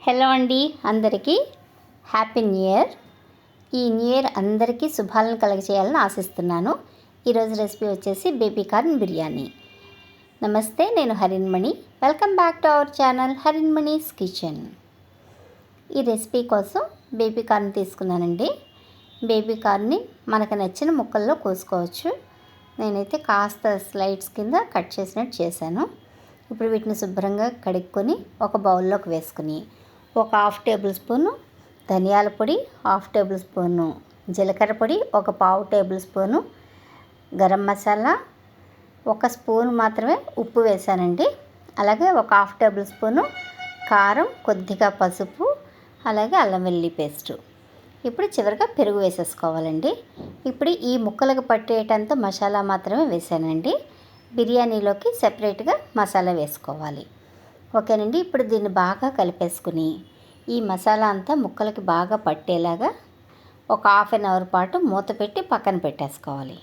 Hello అండి, అందరికీ happy new year. ఈ న్యూ ఇయర్ అందరికీ శుభాలను కలగజేయాలని ఆశిస్తున్నాను. ఈరోజు రెసిపీ వచ్చేసి బేబీ కార్న్ బిర్యానీ. నమస్తే, నేను Harinmani. Welcome back to our channel Harinmani's kitchen. ఈ రెసిపీ కోసం బేబీ కార్న్ తీసుకున్నానండి. బేబీ కార్న్ని మనకు నచ్చిన ముక్కల్లో కోసుకోవచ్చు. నేనైతే కాస్త స్లైడ్స్ కింద కట్ చేసినట్టు చేశాను. ఇప్పుడు వీటిని శుభ్రంగా కడుక్కొని ఒక బౌల్లోకి వేసుకుని ఒక 1/2 టేబుల్ స్పూను ధనియాల పొడి, 1/2 టేబుల్ స్పూను జీలకర్ర పొడి, ఒక 1/4 table spoon garam masala, 1 spoon మాత్రమే ఉప్పు వేసానండి. అలాగే ఒక 1/2 టేబుల్ స్పూను కారం, కొద్దిగా పసుపు, అలాగే అల్లం వెల్లుల్లి పేస్టు. ఇప్పుడు చివరిగా పెరుగు వేసేసుకోవాలండి. ఇప్పుడు ఈ ముక్కలకు పట్టేటంత మసాలా మాత్రమే వేసానండి. బిర్యానీలోకి సెపరేట్గా మసాలా వేసుకోవాలి. ఓకేనండి. ఇప్పుడు దీన్ని బాగా కలిపేసుకుని ఈ మసాలా అంతా ముక్కలకి బాగా పట్టేలాగా ఒక 1/2 అవర్ పాటు మూత పెట్టి పక్కన పెట్టేసుకోవాలి.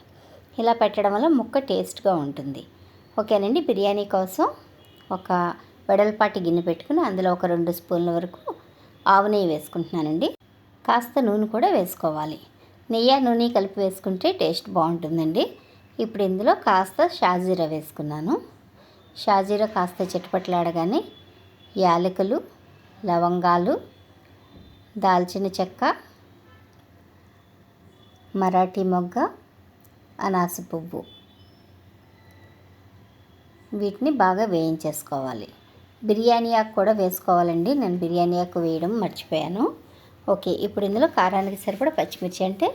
ఇలా పెట్టడం వల్ల ముక్క టేస్ట్గా ఉంటుంది. ఓకేనండి. బిర్యానీ కోసం ఒక వెడల్పాటి గిన్నె పెట్టుకుని అందులో ఒక 2 స్పూన్ల వరకు ఆవు నెయ్యి వేసుకుంటున్నానండి. కాస్త నూనె కూడా వేసుకోవాలి. నెయ్యి నూనె కలిపి వేసుకుంటే టేస్ట్ బాగుంటుందండి. ఇప్పుడు ఇందులో కాస్త షాజీరా వేసుకున్నాను. షాజీరా కాస్త చిటపట్లాడగానే యాలకులు, లవంగాలు, దాల్చిన చెక్క, మరాఠీ మొగ్గ, అనాస పువ్వు వీటిని బాగా వేయించేసుకోవాలి. బిర్యానీ ఆకు కూడా వేసుకోవాలండి. నేను బిర్యానీ ఆకు వేయడం మర్చిపోయాను. ఓకే. ఇప్పుడు ఇందులో కారానికి సరిపడా పచ్చిమిర్చి, అంటే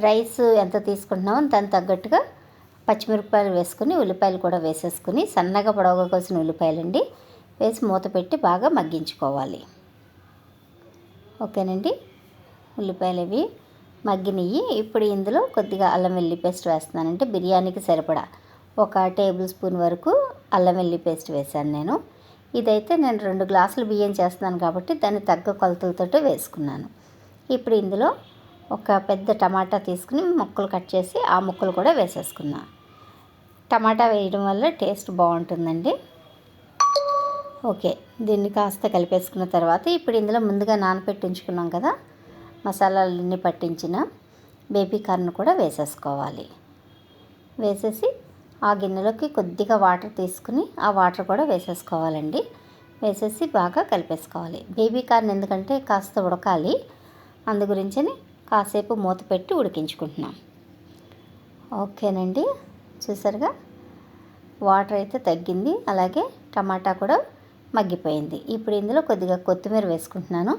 రైస్ ఎంత తీసుకుంటున్నామో దానికి తగ్గట్టుగా పచ్చిమిరపకాయలు వేసుకుని ఉల్లిపాయలు కూడా వేసేసుకుని సన్నగా పొడవుగా కోసిన ఉల్లిపాయలండి వేసి మూత పెట్టి బాగా మగ్గించుకోవాలి. ఓకేనండి. ఉల్లిపాయలు అవి మగ్గినవి. ఇప్పుడు ఇందులో కొద్దిగా అల్లం వెల్లుల్లి పేస్ట్ వేస్తున్నానంటే బిర్యానీకి సరిపడా 1 టేబుల్ స్పూన్ వరకు అల్లం వెల్లుల్లి పేస్ట్ వేశాను నేను. ఇదైతే నేను 2 గ్లాసులు బియ్యం చేస్తున్నాను కాబట్టి దాన్ని తగ్గ కొలతలతో వేసుకున్నాను. ఇప్పుడు ఇందులో ఒక పెద్ద టమాటా తీసుకుని ముక్కలు కట్ చేసి ఆ ముక్కలు కూడా వేసేసుకున్నా. టమాటా వేయడం వల్ల టేస్ట్ బాగుంటుందండి. ఓకే. దీన్ని కాస్త కలిపేసుకున్న తర్వాత ఇప్పుడు ఇందులో ముందుగా నానబెట్టి ఉంచుకున్నాం కదా మసాలాలన్నీ పట్టించిన బేబీ కార్న్ కూడా వేసేసుకోవాలి. వేసేసి ఆ గిన్నెలోకి కొద్దిగా వాటర్ తీసుకుని ఆ వాటర్ కూడా వేసేసుకోవాలండి. వేసేసి బాగా కలిపేసుకోవాలి. బేబీ కార్న్ ఎందుకంటే కాస్త ఉడకాలి, అందు గురించని కాసేపు మూత పెట్టి ఉడికించుకుంటున్నాం. ఓకేనండి. చూసారుగా వాటర్ అయితే తగ్గింది, అలాగే టమాటా కూడా మగ్గిపోయింది. ఇప్పుడు ఇందులో కొద్దిగా కొత్తిమీర వేసుకుంటున్నాను.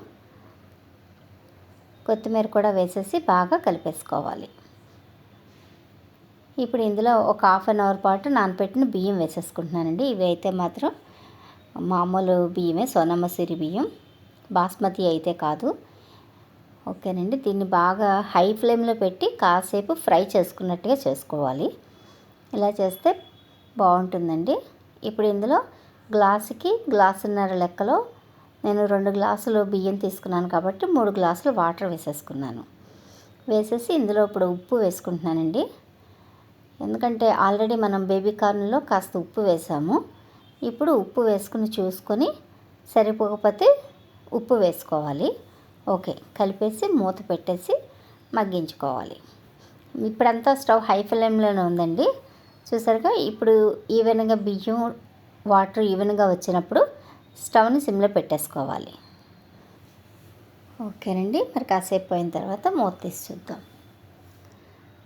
కొత్తిమీర కూడా వేసేసి బాగా కలిపేసుకోవాలి. ఇప్పుడు ఇందులో ఒక 1/2 అవర్ పాటు నానబెట్టిన బియ్యం వేసేసుకుంటున్నానండి. ఇవి అయితే మాత్రం మామూలు బియ్యమే, సోనా మసూరి బియ్యం, బాస్మతి అయితే కాదు. ఓకేనండి. దీన్ని బాగా హై ఫ్లేమ్లో పెట్టి కాసేపు ఫ్రై చేసుకున్నట్టుగా చేసుకోవాలి. ఇలా చేస్తే బాగుంటుందండి. ఇప్పుడు ఇందులో గ్లాసుకి గ్లాసున్నర లెక్కలో నేను 2 గ్లాసులు బియ్యం తీసుకున్నాను కాబట్టి 3 గ్లాసులు వాటర్ వేసేసుకున్నాను. వేసేసి ఇందులో ఇప్పుడు ఉప్పు వేసుకుంటున్నానండి. ఎందుకంటే ఆల్రెడీ మనం బేబీ కార్న్లో కాస్త ఉప్పు వేసాము. ఇప్పుడు ఉప్పు వేసుకుని చూసుకొని సరిపోకపోతే ఉప్పు వేసుకోవాలి. ఓకే. కలిపేసి మూత పెట్టేసి మగ్గించుకోవాలి. ఇప్పుడంతా స్టవ్ హై ఫ్లేమ్లోనే ఉందండి. చూసారుగా. ఇప్పుడు ఈవెన్గా బియ్యం వాటర్ ఈవెన్గా వచ్చినప్పుడు స్టవ్ని సిమ్లో పెట్టేసుకోవాలి. ఓకేనండి. మరి కాసేపు అయిన తర్వాత మూత తీసి చూద్దాం.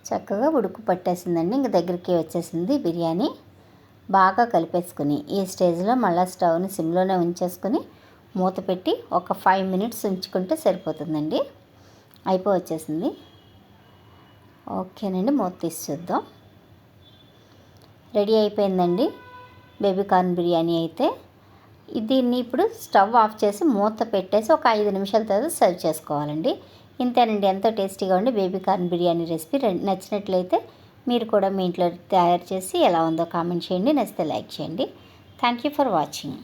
చక్కగా ఉడుకు పట్టేసిందండి. ఇంక దగ్గరికి వచ్చేసింది బిర్యానీ. బాగా కలిపేసుకుని ఈ స్టేజ్లో మళ్ళీ స్టవ్ని సిమ్లోనే ఉంచేసుకుని మూత పెట్టి ఒక 5 మినిట్స్ ఉంచుకుంటే సరిపోతుందండి. వచ్చేసింది. ఓకేనండి. మూత తీసి చూద్దాం. రెడీ అయిపోయిందండి బేబీ కార్న్ బిర్యానీ అయితే. దీన్ని ఇప్పుడు స్టవ్ ఆఫ్ చేసి మూత పెట్టేసి ఒక 5 నిమిషాల తర్వాత సర్వ్ చేసుకోవాలండి. ఇంతేనండి. ఎంతో టేస్టీగా ఉండి బేబీ కార్న్ బిర్యానీ రెసిపీ. నచ్చినట్లయితే మీరు కూడా మీ ఇంట్లో తయారు చేసి ఎలా ఉందో కామెంట్ చేయండి. నచ్చితే లైక్ చేయండి. Thank you for watching.